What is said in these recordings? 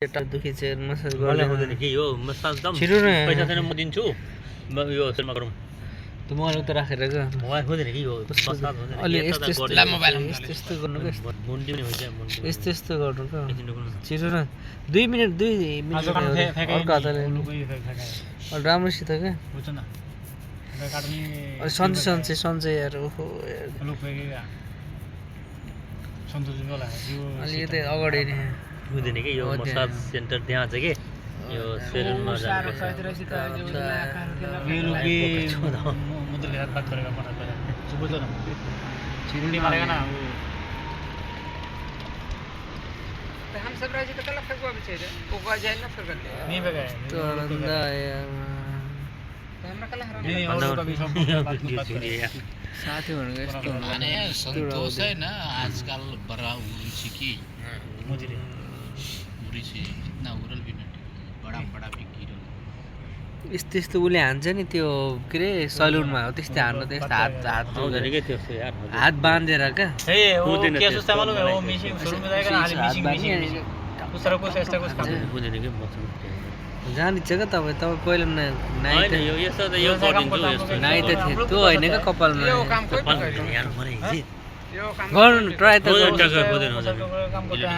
पेट दुखी छ मसाज मलाई गर्दैन हुँदैन कि यो मसाज दम छिटो न पैसा छैन म दिन्छु यो सेलमा गरौँ त मोबाइल उता राखेर ग मलाई हुँदैन कि यो मसाज हुँदैन अलि यता यस्तो गर्दैन। यस्तो यस्तो गर्नु के मुन्डी पनि हुन्छ मुन्डी यस्तो यस्तो गर्नु के एकछिन रोक्नु न। छिटो न 2 मिनेट 2 मिनेट अर्को हातले अलि राम्रोसित के अलि सन्चै यार ओहो यार अलि यतै अगाडि नि हुँदैन कि यो हो त्यहाँ। मसाज सेन्टर त्यहाँ छ कि यो सेलुनमा हम सब राजी का तला फेंकवा भी चाहिए वो का जाए ना फिर करते नहीं बगा तो आनंद आया तो हमरा कला हरा नहीं और कभी सब साथी भनेको यस्तो हुन्छ अनि सन्तोष होइन आजकल बड़ा उड़ी कि उड़ी से इतना उरल भी नहीं बड़ा बड़ा भी गिरल यस्तो यस्तो उसले हान्छ नि त्यो के अरे सलुनमा हो त्यस्तै हान्नु त यस्तो हात हात हुँदैन कि त्यस्तो यार हात बाँधेर क्या ए वो क्या सोचता मालूम है वो मिशिंग शुरू में जाएगा ना हात बाँधी उस तरह कुछ ऐसा कुछ काम हुँदैन कि जानिन्छ क्या तपाईँ पहिला नाइ होइन यो यस्तो त यो गरिदिन्छु यस्तो नाइ त थियो त्यो होइन क्या कपालमा यो काम कोई पाल यार मलाई हिजो यो काम गर्नु ट्राई त हुँदैन गर्नु टक्कर हुँदैन हुँदैन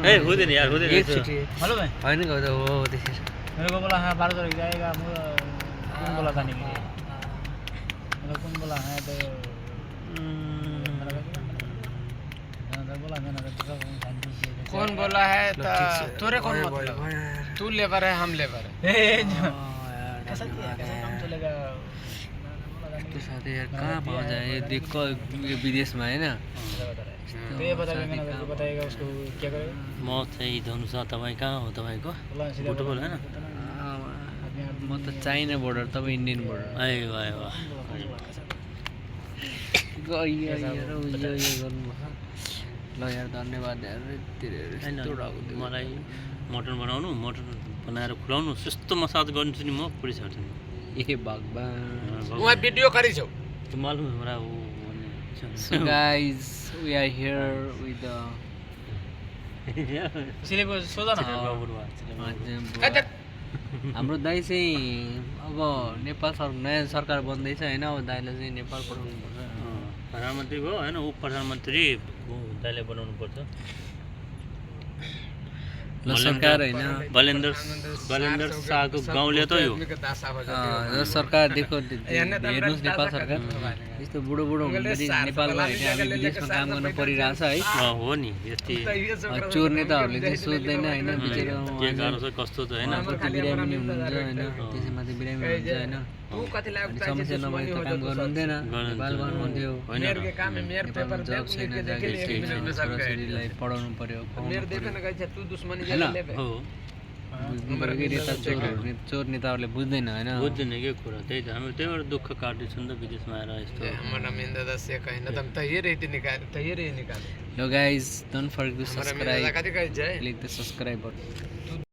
ए हुँदैन यार हुँदैन एकचोटि मालूम है होइन गयो त हो त्यसरी मेरे को बोला हाँ 12 तारीख जाएगा कौन बोला था नहीं मतलब कौन बोला है तो कौन बोला है तो तोरे कौन मतलब तू लेबर है हम लेबर है कैसा काम चलेगा त्यो साथै यार कहाँ पाउँछ यो देख यो विदेशमा होइन तो ये बताएगा उसको क्या करेगा म चाहिँ धनुषा तपाईँ कहाँ हो तपाईँको बुटबल होइन म त चाइना बोर्डर तपाईँ इन्डियन बोर्डर आयो आयो यो गर्नु ल यार धन्यवाद यार मलाई मटन बनाउनु मटन बनाएर खुलाउनु त्यस्तो मसाज गर्छु नि म पुरै छ ए भगवान वहाँ वीडियो करी छौ त्यो मालुम है हमरा वो So guys, we are here with the इसीलिए वो सोचा ना हाम्रो दाइ चाहिँ अब नेपाल नयाँ सरकार बन्दैछ होइन अब दाइलाई चाहिँ नेपाल पठाउनु पर्छ प्रधानमन्त्री भयो होइन उप प्रधानमन्त्री दाइले बनाउनु पर्छ ल सरकार होइन बलेन्द्र शाहको गाउँले त यो र सरकार देखो हेर्नुहोस् नेपाल सरकार यस्तो बुढो हुँदाखेरि नेपालमा होइन हामी विदेशमा काम गर्न परिरहेछ है हो नि यस्तै चोर नेताहरूले चाहिँ सोच्दैन होइन बिचरा के गाह्रो छ कस्तो छ होइन कति बिरामी हुनुहुन्छ होइन त्यसैमाथि बिरामी हुनुहुन्छ होइन तू कति लाख अनि समस्या नभए त काम गर्नु हुँदैन नेपाल गर्नुहुन्थ्यो मेयर के काम है मेयर पेपर जब छैन छोराछोरीलाई पढाउनु पर्यो मेयर देखे न गइछ तू दुश्मनी हैन? जले लेबे हो चोर नेताहरूले बुझ्दैन होइन बुझ्दैन के कुरा त्यही त हामी त्यही भएर दुःख काट्दैछौँ नि त विदेशमा आएर यस्तो हमरा मिंदा दस से कहीं न तम तहिए रहती निकाल तहिए रही निकाल Yo guys, don't forget to हमरा subscribe. मिंदा कति कहि जाए Click the subscribe button.